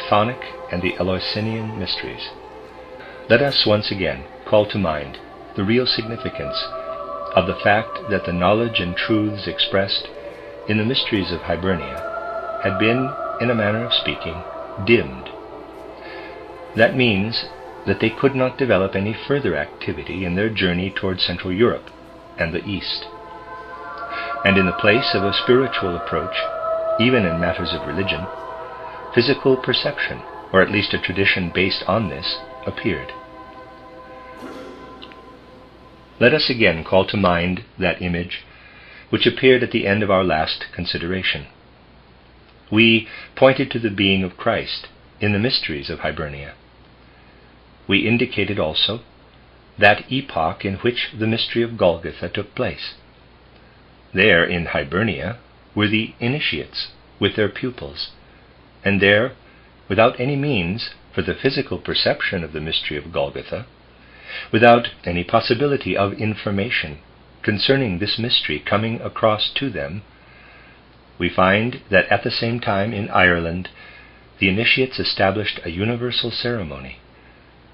CHTHONIC and the ELEUSINIAN mysteries. Let us once again call to mind the real significance of the fact that the knowledge and truths expressed in the mysteries of Hibernia had been, in a manner of speaking, dimmed. That means that they could not develop any further activity in their journey toward Central Europe and the East. And in the place of a spiritual approach, even in matters of religion, physical perception, or at least a tradition based on this, appeared. Let us again call to mind that image which appeared at the end of our last consideration. We pointed to the being of Christ in the mysteries of Hibernia. We indicated also that epoch in which the mystery of Golgotha took place. There in Hibernia were the initiates with their pupils, and there, without any means for the physical perception of the mystery of Golgotha, without any possibility of information concerning this mystery coming across to them, we find that at the same time in Ireland the initiates established a universal ceremony,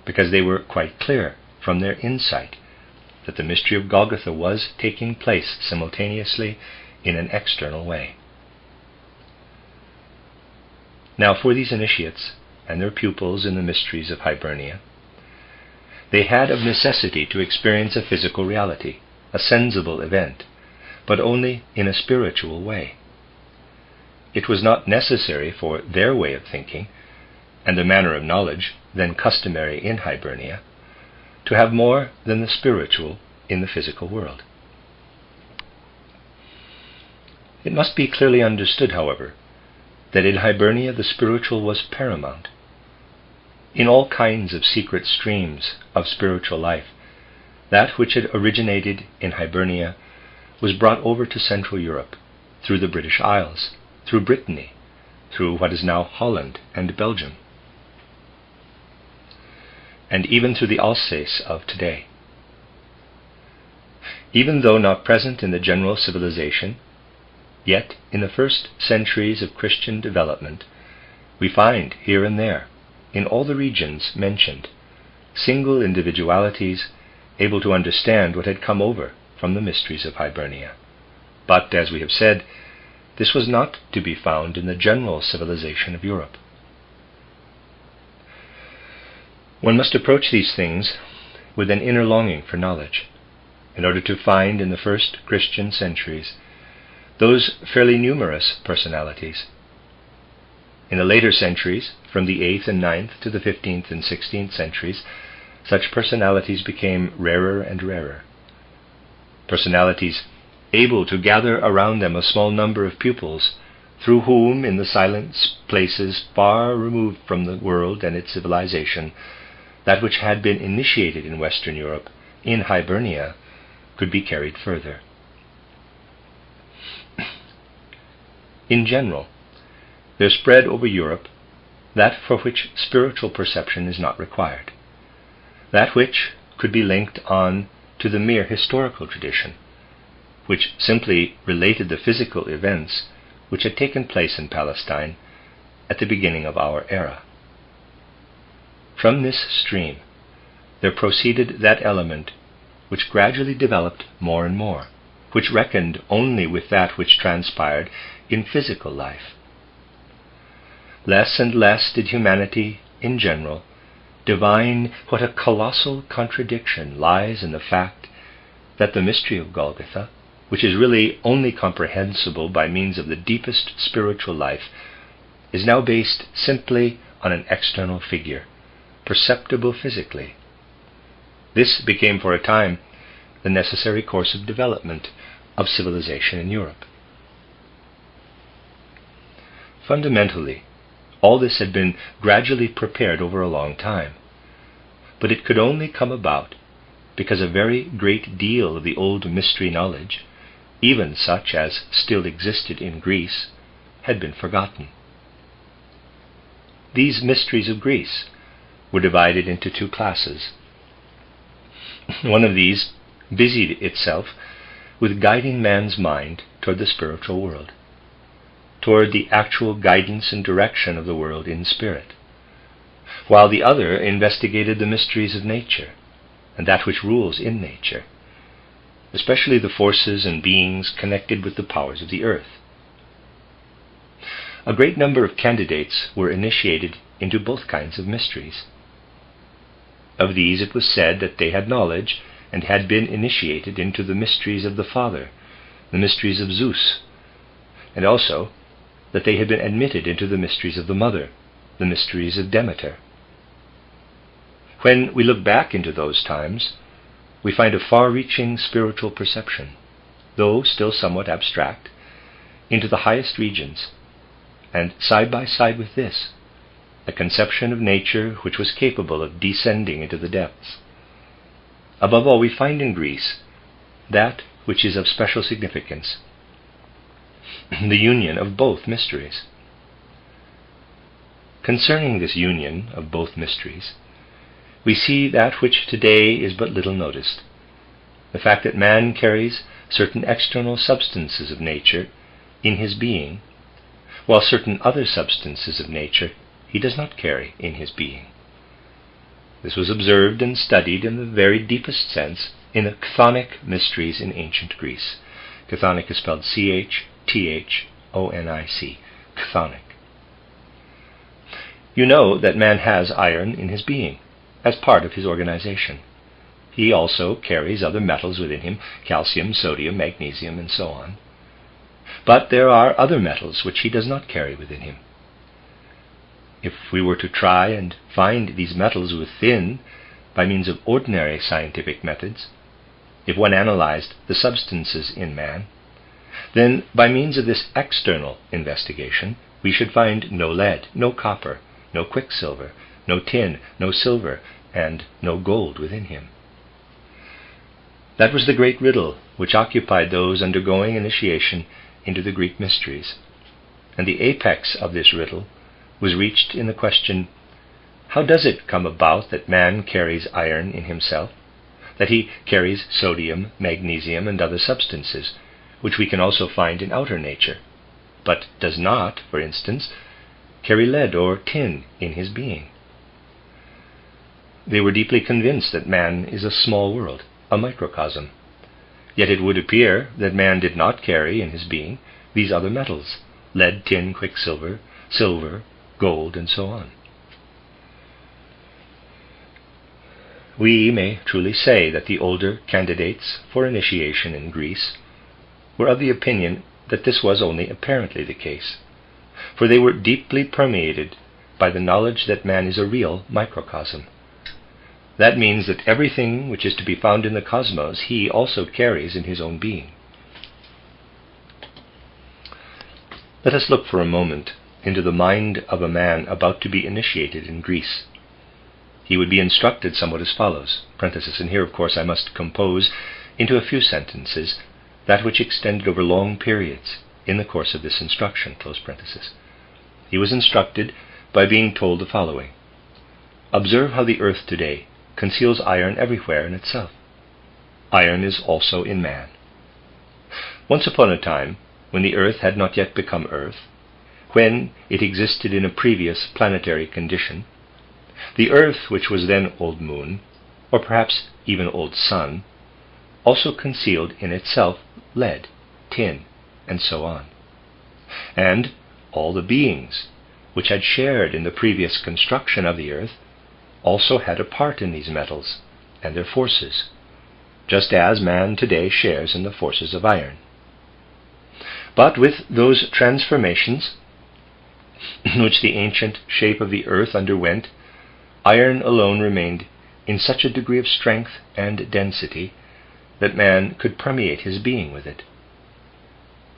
because they were quite clear from their insight that the mystery of Golgotha was taking place simultaneously in an external way. Now for these initiates and their pupils in the mysteries of Hibernia, they had of necessity to experience a physical reality, a sensible event, but only in a spiritual way. It was not necessary for their way of thinking and the manner of knowledge then customary in Hibernia to have more than the spiritual in the physical world. It must be clearly understood, however, that in Hibernia the spiritual was paramount. In all kinds of secret streams of spiritual life, that which had originated in Hibernia was brought over to Central Europe through the British Isles, through Brittany, through what is now Holland and Belgium, and even through the Alsace of today. Even though not present in the general civilization, yet in the first centuries of Christian development, we find here and there, in all the regions mentioned, single individualities able to understand what had come over from the mysteries of Hibernia. But, as we have said, this was not to be found in the general civilization of Europe. One must approach these things with an inner longing for knowledge, in order to find in the first Christian centuries those fairly numerous personalities. In the later centuries, from the 8th and 9th to the 15th and 16th centuries, such personalities became rarer and rarer. Personalities able to gather around them a small number of pupils, through whom, in the silent places far removed from the world and its civilization, that which had been initiated in Western Europe, in Hibernia, could be carried further. In general, there spread over Europe that for which spiritual perception is not required, that which could be linked on to the mere historical tradition, which simply related the physical events which had taken place in Palestine at the beginning of our era. From this stream there proceeded that element which gradually developed more and more, which reckoned only with that which transpired in physical life. Less and less did humanity, in general, divine what a colossal contradiction lies in the fact that the mystery of Golgotha, which is really only comprehensible by means of the deepest spiritual life, is now based simply on an external figure, perceptible physically. This became for a time the necessary course of development of civilization in Europe. Fundamentally, all this had been gradually prepared over a long time, but it could only come about because a very great deal of the old mystery knowledge, even such as still existed in Greece, had been forgotten. These mysteries of Greece were divided into two classes. One of these busied itself with guiding man's mind toward the spiritual world, toward the actual guidance and direction of the world in spirit. while the other investigated the mysteries of nature and that which rules in nature, especially the forces and beings connected with the powers of the earth. A great number of candidates were initiated into both kinds of mysteries. Of these it was said that they had knowledge and had been initiated into the mysteries of the Father, the mysteries of Zeus, and also that they had been admitted into the mysteries of the Mother, the mysteries of Demeter. When we look back into those times, we find a far-reaching spiritual perception, though still somewhat abstract, into the highest regions, and side by side with this, a conception of nature which was capable of descending into the depths. Above all, we find in Greece that which is of special significance, the union of both mysteries. Concerning this union of both mysteries, we see that which today is but little noticed, the fact that man carries certain external substances of nature in his being, while certain other substances of nature he does not carry in his being. This was observed and studied in the very deepest sense in the chthonic mysteries in ancient Greece. Chthonic is spelled CHTHONIC, chthonic. You know that man has iron in his being, as part of his organization. He also carries other metals within him, calcium, sodium, magnesium, and so on. But there are other metals which he does not carry within him. If we were to try and find these metals within by means of ordinary scientific methods, if one analyzed the substances in man, then by means of this external investigation we should find no lead, no copper, no quicksilver, no tin, no silver, and no gold within him. That was the great riddle which occupied those undergoing initiation into the Greek mysteries, and the apex of this riddle was reached in the question, how does it come about that man carries iron in himself, that he carries sodium, magnesium, and other substances, which we can also find in outer nature, but does not, for instance, carry lead or tin in his being? They were deeply convinced that man is a small world, a microcosm. Yet it would appear that man did not carry in his being these other metals, lead, tin, quicksilver, silver, gold, and so on. We may truly say that the older candidates for initiation in Greece were of the opinion that this was only apparently the case, for they were deeply permeated by the knowledge that man is a real microcosm. That means that everything which is to be found in the cosmos he also carries in his own being. Let us look for a moment into the mind of a man about to be initiated in Greece. He would be instructed somewhat as follows, parenthesis, and here of course I must compose into a few sentences that which extended over long periods in the course of this instruction, close parenthesis. He was instructed by being told the following: observe how the earth today conceals iron everywhere in itself. Iron is also in man. Once upon a time, when the earth had not yet become earth, when it existed in a previous planetary condition, the earth, which was then old moon, or perhaps even old sun, also concealed in itself lead, tin, and so on. And all the beings which had shared in the previous construction of the earth also had a part in these metals and their forces, just as man today shares in the forces of iron. But with those transformations which the ancient shape of the earth underwent, iron alone remained in such a degree of strength and density that man could permeate his being with it.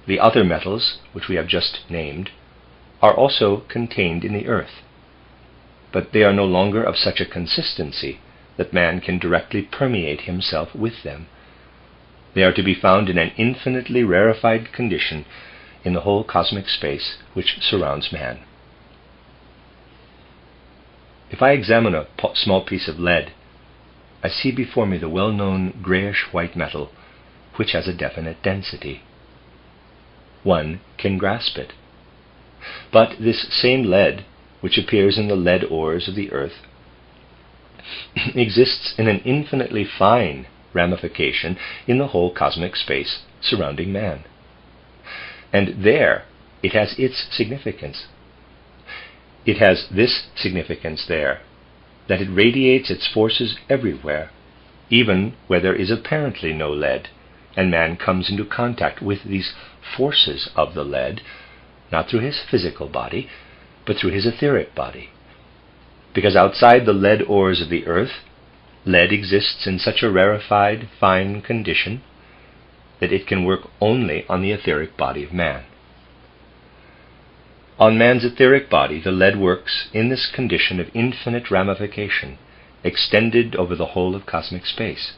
The other metals, which we have just named, are also contained in the earth, but they are no longer of such a consistency that man can directly permeate himself with them. They are to be found in an infinitely rarefied condition in the whole cosmic space which surrounds man. If I examine a small piece of lead, I see before me the well-known grayish-white metal, which has a definite density. One can grasp it. But this same lead, which appears in the lead ores of the earth, exists in an infinitely fine ramification in the whole cosmic space surrounding man. And there it has its significance. It has this significance there, that it radiates its forces everywhere, even where there is apparently no lead, and man comes into contact with these forces of the lead, not through his physical body, but through his etheric body. Because outside the lead ores of the earth, lead exists in such a rarefied, fine condition that it can work only on the etheric body of man. On man's etheric body, the lead works in this condition of infinite ramification, extended over the whole of cosmic space.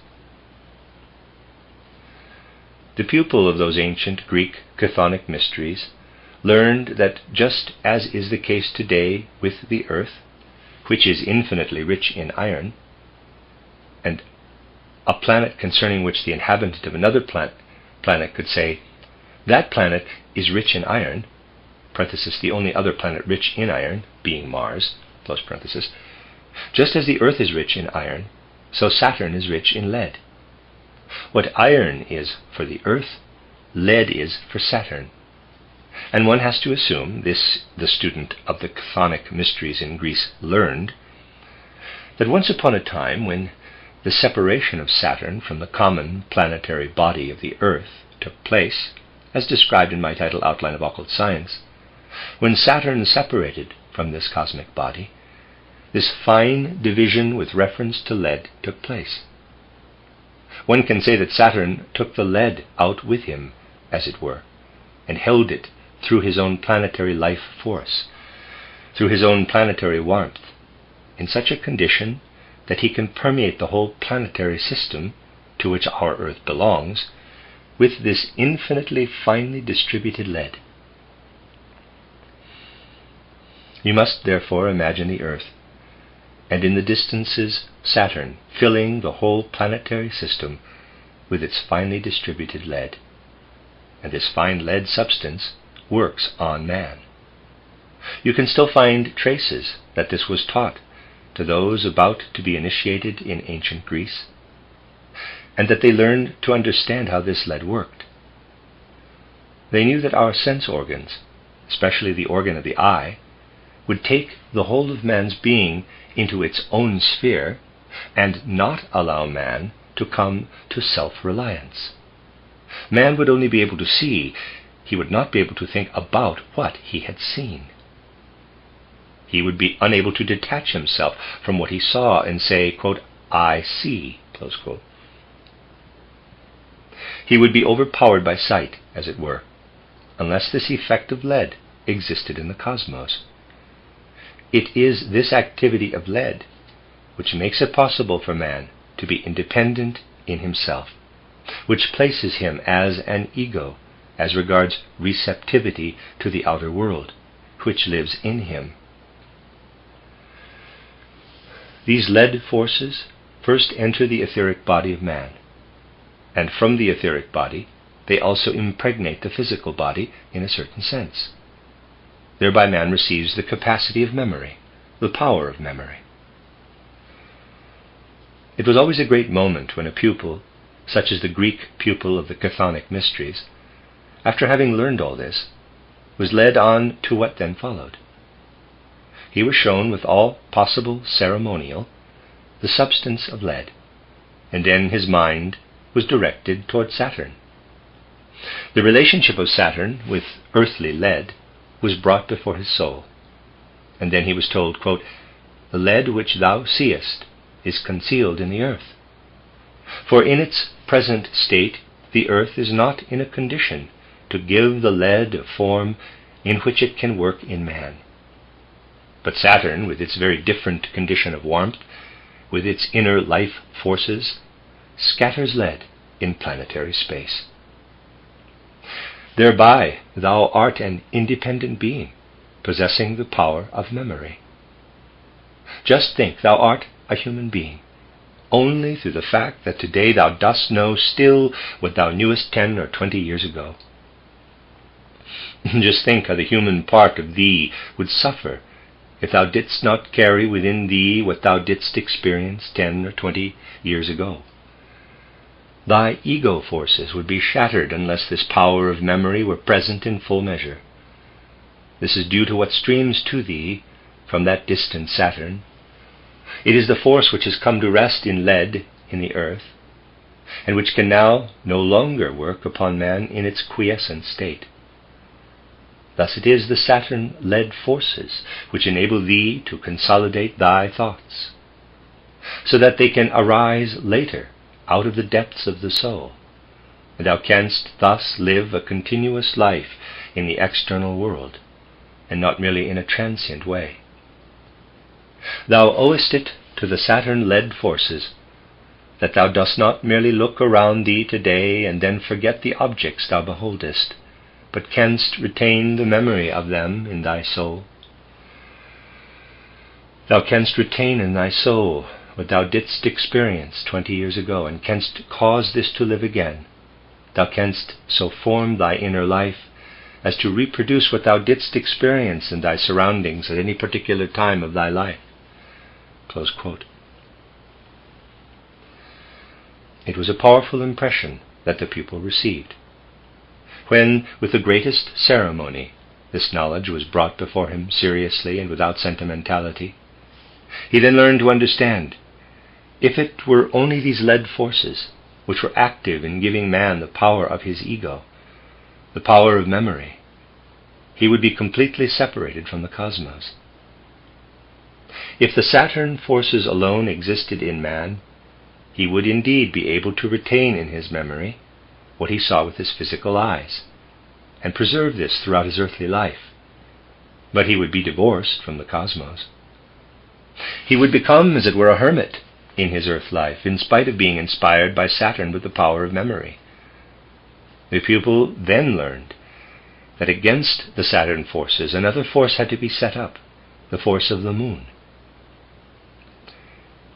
The pupil of those ancient Greek chthonic mysteries learned that just as is the case today with the earth, which is infinitely rich in iron, and a planet concerning which the inhabitant of another planet could say, that planet is rich in iron, parenthesis, the only other planet rich in iron being Mars, close parenthesis, just as the earth is rich in iron, so Saturn is rich in lead. What iron is for the earth, lead is for Saturn. And one has to assume, this the student of the chthonic mysteries in Greece learned, that once upon a time when the separation of Saturn from the common planetary body of the earth took place, as described in my title Outline of Occult Science, when Saturn separated from this cosmic body, this fine division with reference to lead took place. One can say that Saturn took the lead out with him, as it were, and held it through his own planetary life force, through his own planetary warmth, in such a condition that he can permeate the whole planetary system to which our earth belongs with this infinitely finely distributed lead. You must therefore imagine the earth, and in the distances Saturn, filling the whole planetary system with its finely distributed lead. And this fine lead substance works on man. You can still find traces that this was taught to those about to be initiated in ancient Greece, and that they learned to understand how this lead worked. They knew that our sense organs, especially the organ of the eye, would take the whole of man's being into its own sphere and not allow man to come to self-reliance. Man would only be able to see, he would not be able to think about what he had seen. He would be unable to detach himself from what he saw and say, quote, I see, close quote. He would be overpowered by sight, as it were, unless this effect of lead existed in the cosmos. It is this activity of lead which makes it possible for man to be independent in himself, which places him as an ego as regards receptivity to the outer world, which lives in him. These lead forces first enter the etheric body of man, and from the etheric body they also impregnate the physical body in a certain sense. Thereby man receives the capacity of memory, the power of memory. It was always a great moment when a pupil, such as the Greek pupil of the chthonic mysteries, after having learned all this, was led on to what then followed. He was shown with all possible ceremonial the substance of lead, and then his mind was directed toward Saturn. The relationship of Saturn with earthly lead was brought before his soul, and then he was told, quote, the lead which thou seest is concealed in the earth. For in its present state the earth is not in a condition to give the lead a form in which it can work in man. But Saturn, with its very different condition of warmth, with its inner life forces, scatters lead in planetary space. Thereby thou art an independent being, possessing the power of memory. Just think, thou art a human being, only through the fact that today thou dost know still what thou knewest 10 or 20 years ago. Just think how the human part of thee would suffer if thou didst not carry within thee what thou didst experience 10 or 20 years ago. Thy ego forces would be shattered unless this power of memory were present in full measure. This is due to what streams to thee from that distant Saturn. It is the force which has come to rest in lead in the earth, and which can now no longer work upon man in its quiescent state. Thus it is the Saturn-led forces which enable thee to consolidate thy thoughts, so that they can arise later out of the depths of the soul, and thou canst thus live a continuous life in the external world, and not merely in a transient way. Thou owest it to the Saturn-led forces that thou dost not merely look around thee today and then forget the objects thou beholdest, but canst retain the memory of them in thy soul. Thou canst retain in thy soul what thou didst experience 20 years ago, and canst cause this to live again. Thou canst so form thy inner life as to reproduce what thou didst experience in thy surroundings at any particular time of thy life." Close quote. It was a powerful impression that the pupil received. When, with the greatest ceremony, this knowledge was brought before him seriously and without sentimentality, he then learned to understand, if it were only these lead forces which were active in giving man the power of his ego, the power of memory, he would be completely separated from the cosmos. If the Saturn forces alone existed in man, he would indeed be able to retain in his memory what he saw with his physical eyes, and preserve this throughout his earthly life. But he would be divorced from the cosmos. He would become, as it were, a hermit in his earth life, in spite of being inspired by Saturn with the power of memory. The pupil then learned that against the Saturn forces another force had to be set up, the force of the moon.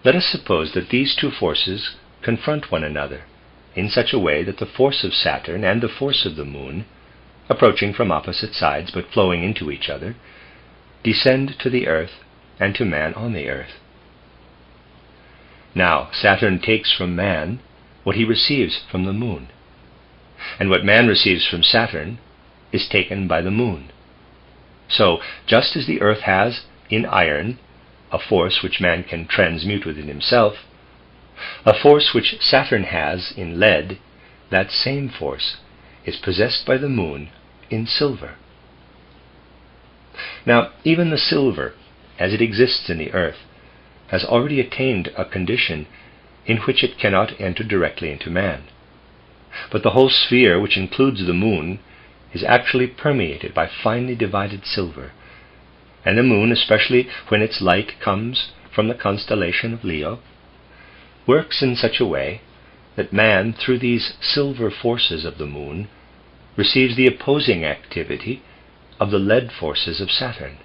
Let us suppose that these two forces confront one another in such a way that the force of Saturn and the force of the moon, approaching from opposite sides but flowing into each other, descend to the earth and to man on the earth. Now, Saturn takes from man what he receives from the moon, and what man receives from Saturn is taken by the moon. So, just as the earth has in iron a force which man can transmute within himself, a force which Saturn has in lead, that same force is possessed by the moon in silver. Now, even the silver, as it exists in the earth, has already attained a condition in which it cannot enter directly into man. But the whole sphere, which includes the moon, is actually permeated by finely divided silver, and the moon, especially when its light comes from the constellation of Leo, works in such a way that man, through these silver forces of the moon, receives the opposing activity of the lead forces of Saturn.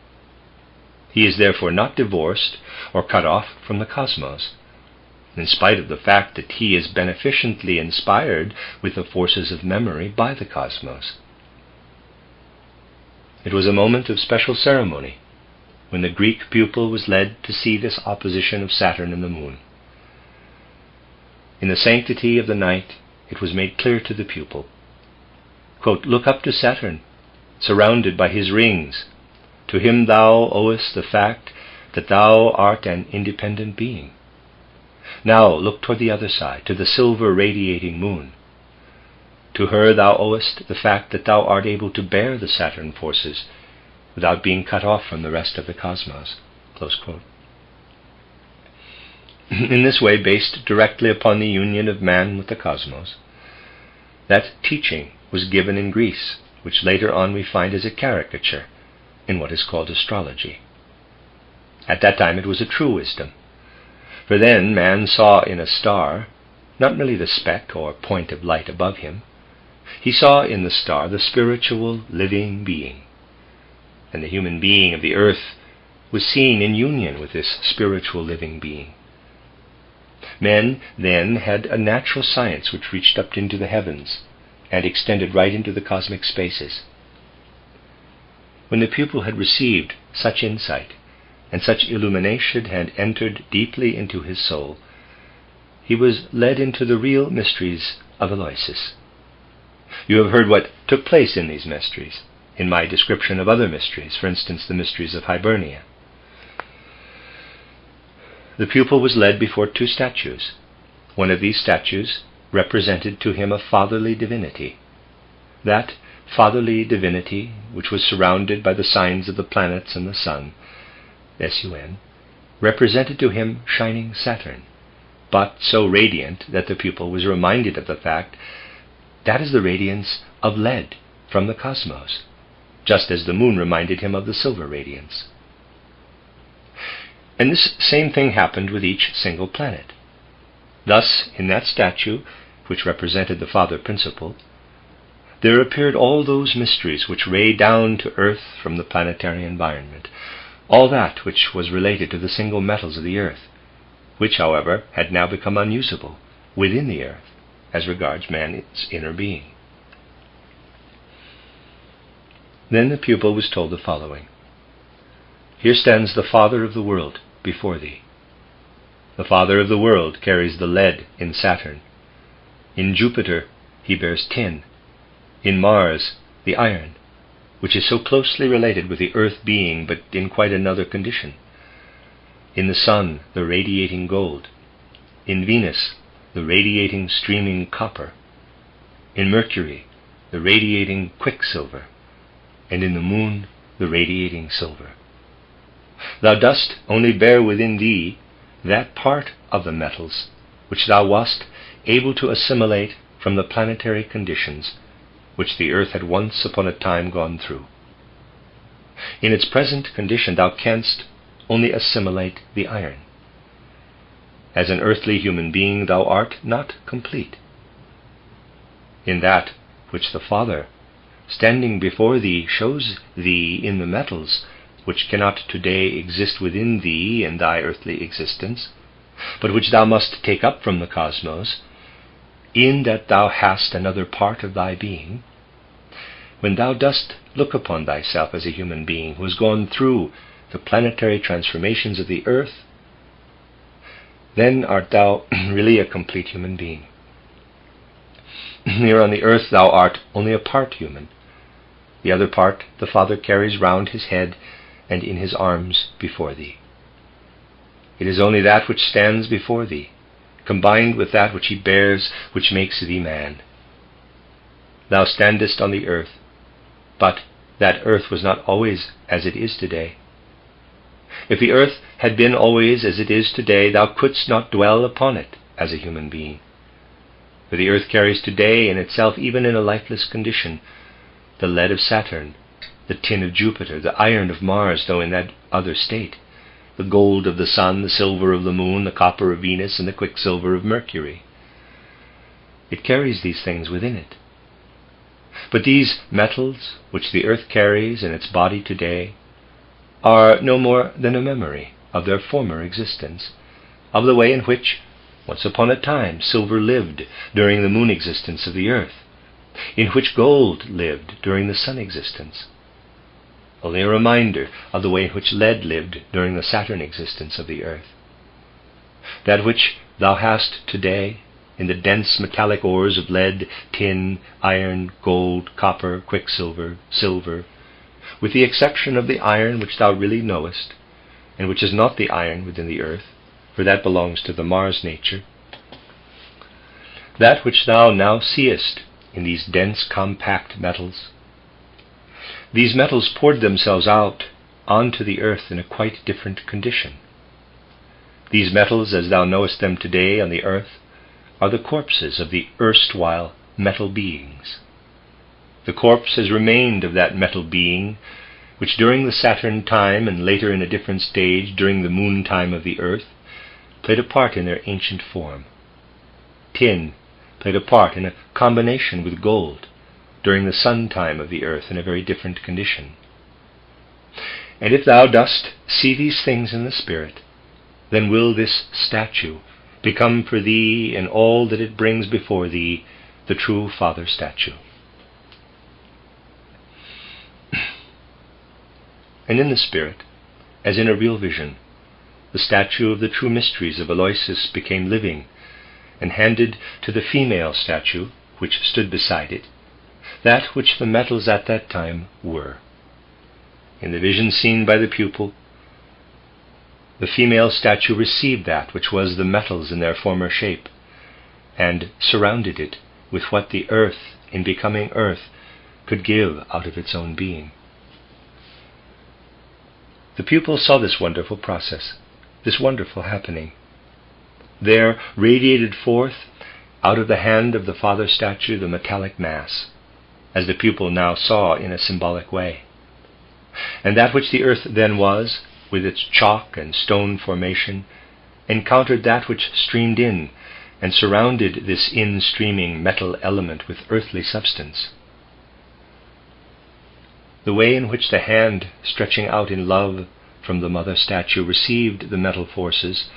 He is therefore not divorced or cut off from the cosmos, in spite of the fact that he is beneficently inspired with the forces of memory by the cosmos. It was a moment of special ceremony when the Greek pupil was led to see this opposition of Saturn and the moon. In the sanctity of the night, it was made clear to the pupil, quote, "Look up to Saturn, surrounded by his rings. To him thou owest the fact that thou art an independent being. Now look toward the other side, to the silver radiating moon. To her thou owest the fact that thou art able to bear the Saturn forces without being cut off from the rest of the cosmos." Close quote. In this way, based directly upon the union of man with the cosmos, that teaching was given in Greece, which later on we find as a caricature in what is called astrology. At that time it was a true wisdom, for then man saw in a star not merely the speck or point of light above him, he saw in the star the spiritual living being, and the human being of the earth was seen in union with this spiritual living being. Men then had a natural science which reached up into the heavens and extended right into the cosmic spaces. When the pupil had received such insight, and such illumination had entered deeply into his soul, he was led into the real mysteries of Eleusis. You have heard what took place in these mysteries, in my description of other mysteries, for instance, the mysteries of Hibernia. The pupil was led before two statues. One of these statues represented to him a fatherly divinity. That fatherly divinity, which was surrounded by the signs of the planets and the sun, SUN, represented to him shining Saturn, but so radiant that the pupil was reminded of the fact that is the radiance of lead from the cosmos, just as the moon reminded him of the silver radiance. And this same thing happened with each single planet. Thus, in that statue, which represented the Father Principle, there appeared all those mysteries which ray down to earth from the planetary environment, all that which was related to the single metals of the earth, which, however, had now become unusable within the earth as regards man's inner being. Then the pupil was told the following: "Here stands the Father of the world before thee. The Father of the world carries the lead in Saturn. In Jupiter he bears tin. In Mars the iron, which is so closely related with the earth being, but in quite another condition. In the Sun the radiating gold. In Venus the radiating streaming copper. In Mercury the radiating quicksilver. And in the Moon the radiating silver. Thou dost only bear within thee that part of the metals which thou wast able to assimilate from the planetary conditions which the earth had once upon a time gone through. In its present condition thou canst only assimilate the iron. As an earthly human being thou art not complete. In that which the Father, standing before thee, shows thee in the metals, which cannot today exist within thee in thy earthly existence, but which thou must take up from the cosmos, in that thou hast another part of thy being, when thou dost look upon thyself as a human being who has gone through the planetary transformations of the earth, then art thou really a complete human being. Here on the earth thou art only a part human. The other part the Father carries round his head and in his arms before thee. It is only that which stands before thee, combined with that which he bears, which makes thee man. Thou standest on the earth, but that earth was not always as it is today. If the earth had been always as it is today, thou couldst not dwell upon it as a human being. For the earth carries today in itself, even in a lifeless condition, the lead of Saturn, the tin of Jupiter, the iron of Mars, though in that other state, the gold of the Sun, the silver of the Moon, the copper of Venus, and the quicksilver of Mercury. It carries these things within it. But these metals, which the earth carries in its body today, are no more than a memory of their former existence, of the way in which, once upon a time, silver lived during the moon existence of the earth, in which gold lived during the sun existence. Only a reminder of the way in which lead lived during the Saturn existence of the earth. That which thou hast today in the dense metallic ores of lead, tin, iron, gold, copper, quicksilver, silver, with the exception of the iron which thou really knowest, and which is not the iron within the earth, for that belongs to the Mars nature, that which thou now seest in these dense compact metals, these metals poured themselves out onto the earth in a quite different condition. These metals, as thou knowest them today on the earth, are the corpses of the erstwhile metal beings. The corpse has remained of that metal being, which during the Saturn time, and later in a different stage during the moon time of the earth, played a part in their ancient form. Tin played a part in a combination with gold during the sun time of the earth in a very different condition. And if thou dost see these things in the spirit, then will this statue become for thee and all that it brings before thee the true Father statue. And in the spirit, as in a real vision, the statue of the true mysteries of Eleusis became living, and handed to the female statue, which stood beside it, that which the metals at that time were. In the vision seen by the pupil, the female statue received that which was the metals in their former shape, and surrounded it with what the earth, in becoming earth, could give out of its own being. The pupil saw this wonderful process, this wonderful happening. There radiated forth out of the hand of the father statue the metallic mass, as the pupil now saw in a symbolic way. And that which the earth then was, with its chalk and stone formation, encountered that which streamed in and surrounded this in-streaming metal element with earthly substance. The way in which the hand, stretching out in love from the mother statue, received the metal forces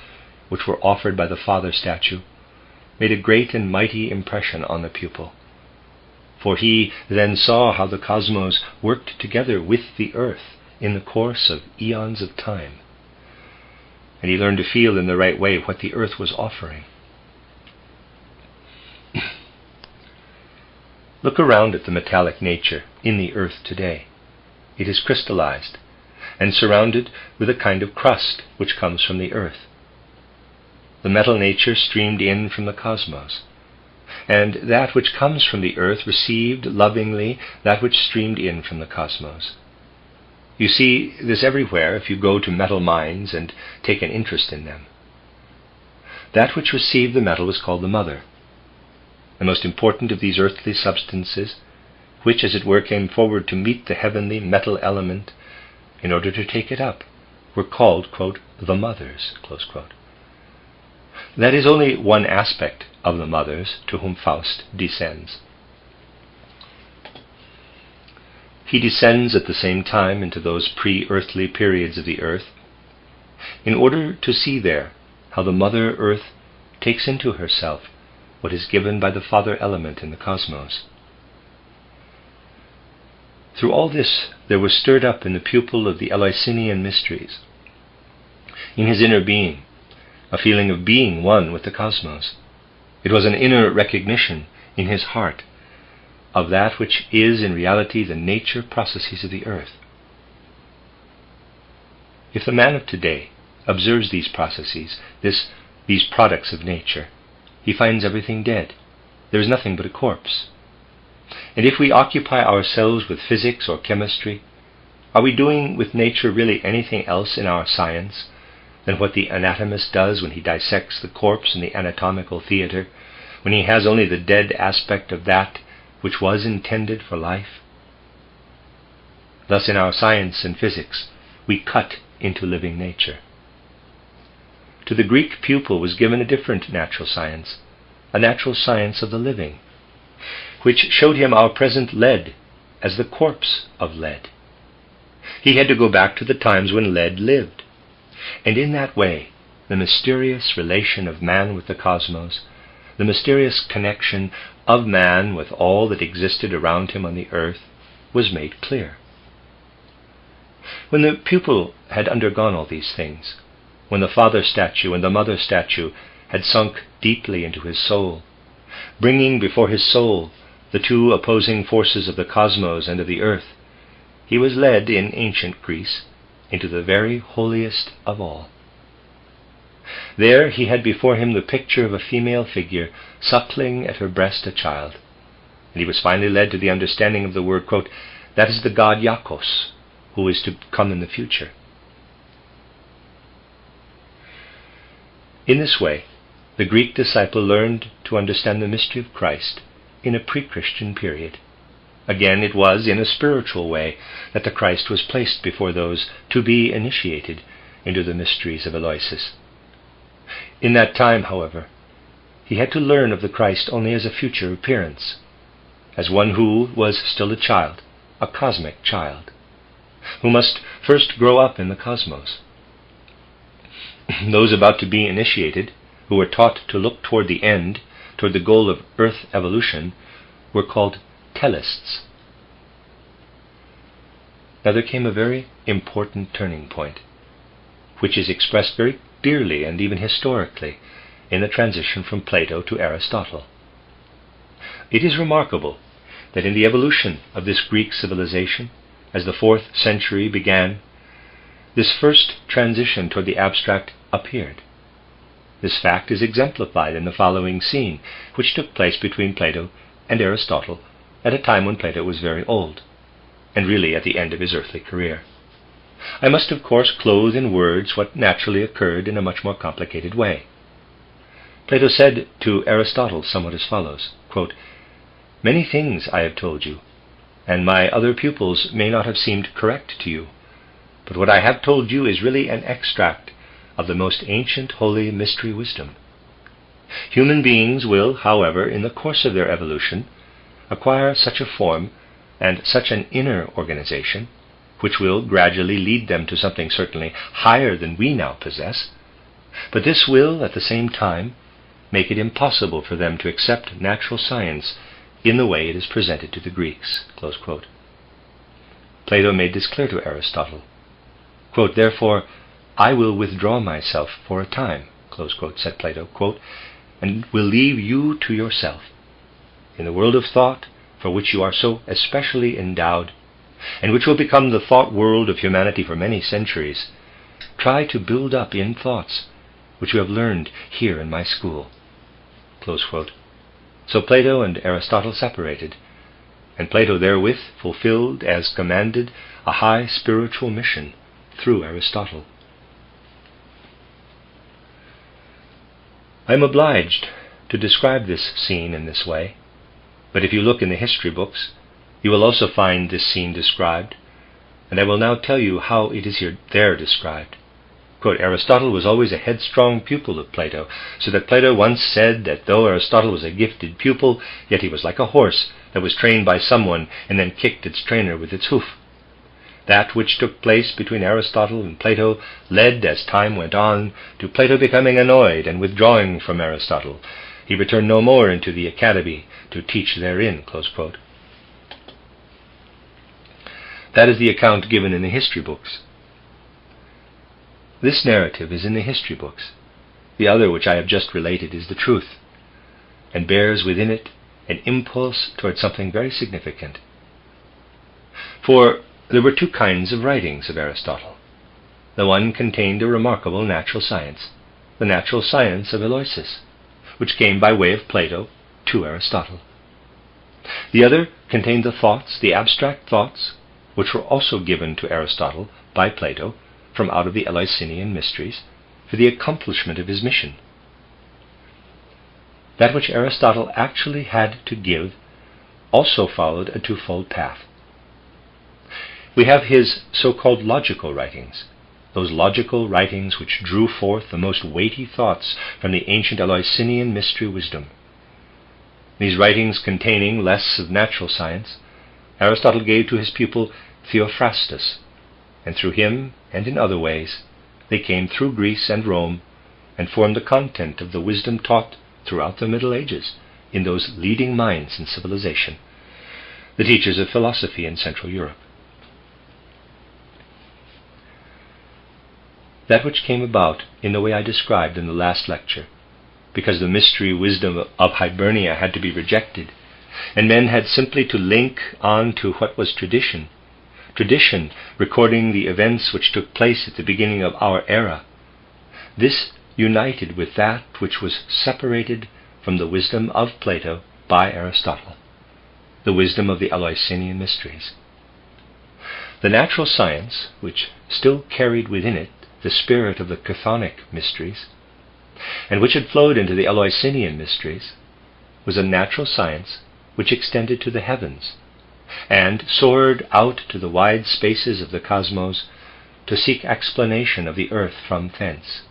which were offered by the father statue, made a great and mighty impression on the pupil. For he then saw how the cosmos worked together with the earth in the course of eons of time, and he learned to feel in the right way what the earth was offering. Look around at the metallic nature in the earth today. It is crystallized and surrounded with a kind of crust which comes from the earth. The metal nature streamed in from the cosmos, and that which comes from the earth received lovingly that which streamed in from the cosmos. You see this everywhere if you go to metal mines and take an interest in them. That which received the metal was called the mother. The most important of these earthly substances, which as it were came forward to meet the heavenly metal element in order to take it up, were called, quote, the mothers, close quote. That is only one aspect of the mothers to whom Faust descends. He descends at the same time into those pre-earthly periods of the earth, in order to see there how the mother earth takes into herself what is given by the father element in the cosmos. Through all this there was stirred up in the pupil of the ELEUSINIAN mysteries, in his inner being, a feeling of being one with the cosmos. It was an inner recognition in his heart of that which is in reality the nature processes of the earth. If the man of today observes these processes, these products of nature, he finds everything dead. There is nothing but a corpse. And if we occupy ourselves with physics or chemistry, are we doing with nature really anything else in our science than what the anatomist does when he dissects the corpse in the anatomical theater, when he has only the dead aspect of that which was intended for life? Thus in our science and physics we cut into living nature. To the Greek pupil was given a different natural science, a natural science of the living, which showed him our present lead as the corpse of lead. He had to go back to the times when lead lived, and in that way the mysterious relation of man with the cosmos, the mysterious connection of man with all that existed around him on the earth, was made clear. When the pupil had undergone all these things, when the father statue and the mother statue had sunk deeply into his soul, bringing before his soul the two opposing forces of the cosmos and of the earth, he was led in ancient Greece into the very holiest of all. There he had before him the picture of a female figure suckling at her breast a child, and he was finally led to the understanding of the word, quote, that is the god Iacchos, who is to come in the future. In this way, the Greek disciple learned to understand the mystery of Christ in a pre-Christian period. Again, it was in a spiritual way that the Christ was placed before those to be initiated into the mysteries of Eleusis. In that time, however, he had to learn of the Christ only as a future appearance, as one who was still a child, a cosmic child, who must first grow up in the cosmos. Those about to be initiated, who were taught to look toward the end, toward the goal of earth evolution, were called telists. Now there came a very important turning point which is expressed very clearly and even historically in the transition from Plato to Aristotle. It is remarkable that in the evolution of this Greek civilization, as the 4th century began, this first transition toward the abstract appeared. This fact is exemplified in the following scene, which took place between Plato and Aristotle at a time when Plato was very old, and really at the end of his earthly career. I must, of course, clothe in words what naturally occurred in a much more complicated way. Plato said to Aristotle somewhat as follows, quote, "Many things I have told you, and my other pupils may not have seemed correct to you, but what I have told you is really an extract of the most ancient holy mystery wisdom. Human beings will, however, in the course of their evolution, acquire such a form and such an inner organization, which will gradually lead them to something certainly higher than we now possess, but this will, at the same time, make it impossible for them to accept natural science in the way it is presented to the Greeks." Close quote. Plato made this clear to Aristotle. Quote, "Therefore, I will withdraw myself for a time," close quote, said Plato, quote, "and will leave you to yourself. In the world of thought, for which you are so especially endowed, and which will become the thought world of humanity for many centuries, try to build up in thoughts which you have learned here in my school." Close quote. So Plato and Aristotle separated, and Plato therewith fulfilled, as commanded, a high spiritual mission through Aristotle. I am obliged to describe this scene in this way, but if you look in the history books, you will also find this scene described, and I will now tell you how it is there described. Quote, "Aristotle was always a headstrong pupil of Plato, so that Plato once said that though Aristotle was a gifted pupil, yet he was like a horse that was trained by someone and then kicked its trainer with its hoof. That which took place between Aristotle and Plato led, as time went on, to Plato becoming annoyed and withdrawing from Aristotle. He returned no more into the academy to teach therein." Close quote. That is the account given in the history books. This narrative is in the history books. The other, which I have just related, is the truth, and bears within it an impulse towards something very significant. For there were two kinds of writings of Aristotle. The one contained a remarkable natural science, the natural science of Eleusis, which came by way of Plato to Aristotle. The other contained the thoughts, the abstract thoughts, which were also given to Aristotle by Plato from out of the Eleusinian mysteries for the accomplishment of his mission. That which Aristotle actually had to give also followed a twofold path. We have his so-called logical writings, those logical writings which drew forth the most weighty thoughts from the ancient Eleusinian mystery wisdom. These writings, containing less of natural science, Aristotle gave to his pupil Theophrastus, and through him, and in other ways, they came through Greece and Rome, and formed the content of the wisdom taught throughout the Middle Ages in those leading minds in civilization, the teachers of philosophy in Central Europe. That which came about in the way I described in the last lecture, because the mystery wisdom of Hibernia had to be rejected, and men had simply to link on to what was tradition recording the events which took place at the beginning of our era. This united with that which was separated from the wisdom of Plato by Aristotle, the wisdom of the Eleusinian mysteries. The natural science, which still carried within it the spirit of the CHTHONIC mysteries, and which had flowed into the Eleusinian mysteries, was a natural science which extended to the heavens, and soared out to the wide spaces of the cosmos to seek explanation of the earth from thence.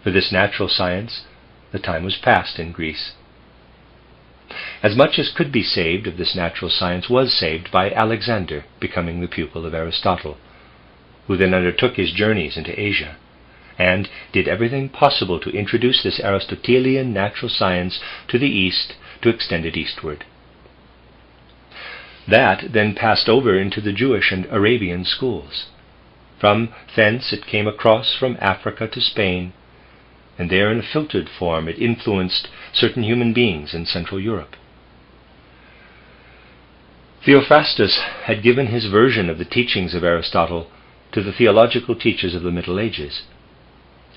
For this natural science, the time was past in Greece. As much as could be saved of this natural science was saved by Alexander becoming the pupil of Aristotle, who then undertook his journeys into Asia, and did everything possible to introduce this Aristotelian natural science to the East, to extend it eastward. That then passed over into the Jewish and Arabian schools. From thence it came across from Africa to Spain, and there in a filtered form it influenced certain human beings in Central Europe. Theophrastus had given his version of the teachings of Aristotle to the theological teachers of the Middle Ages.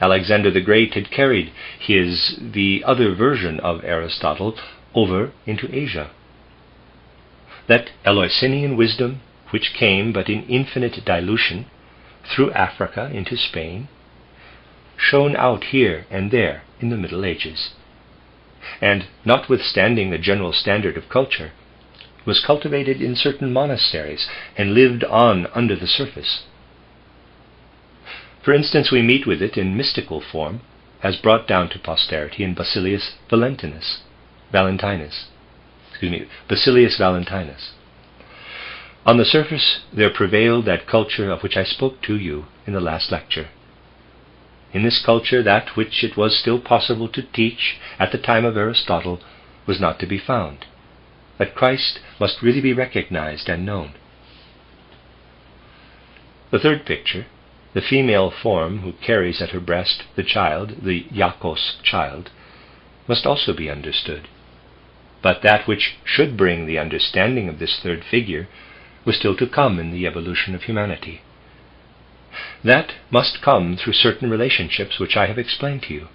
Alexander the Great had carried the other version of Aristotle over into Asia. That Eleusinian wisdom, which came but in infinite dilution through Africa into Spain, shone out here and there in the Middle Ages, and, notwithstanding the general standard of culture, was cultivated in certain monasteries and lived on under the surface. For instance, we meet with it in mystical form, as brought down to posterity in Basilius Valentinus. On the surface there prevailed that culture of which I spoke to you in the last lecture. In this culture, that which it was still possible to teach at the time of Aristotle was not to be found, that Christ must really be recognized and known. The third picture, the female form who carries at her breast the child, the Iacchos child, must also be understood. But that which should bring the understanding of this third figure was still to come in the evolution of humanity. That must come through certain relationships which I have explained to you.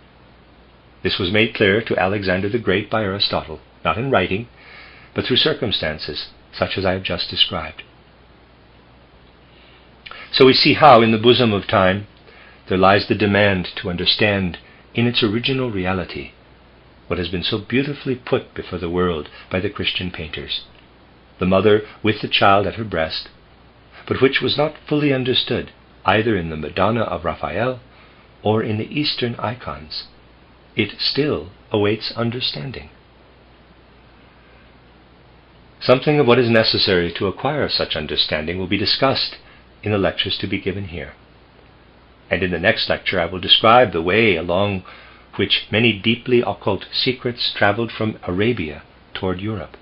This was made clear to Alexander the Great by Aristotle, not in writing, but through circumstances such as I have just described. So we see how, in the bosom of time, there lies the demand to understand in its original reality what has been so beautifully put before the world by the Christian painters, the mother with the child at her breast, but which was not fully understood either in the Madonna of Raphael or in the Eastern icons. It still awaits understanding. Something of what is necessary to acquire such understanding will be discussed in the lectures to be given here. And in the next lecture I will describe the way along which many deeply occult secrets traveled from Arabia toward Europe.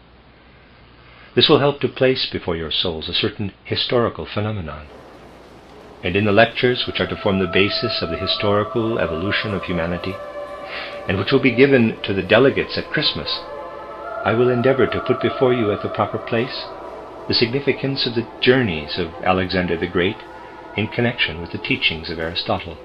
This will help to place before your souls a certain historical phenomenon. And in the lectures which are to form the basis of the historical evolution of humanity, and which will be given to the delegates at Christmas, I will endeavor to put before you at the proper place the significance of the journeys of Alexander the Great in connection with the teachings of Aristotle.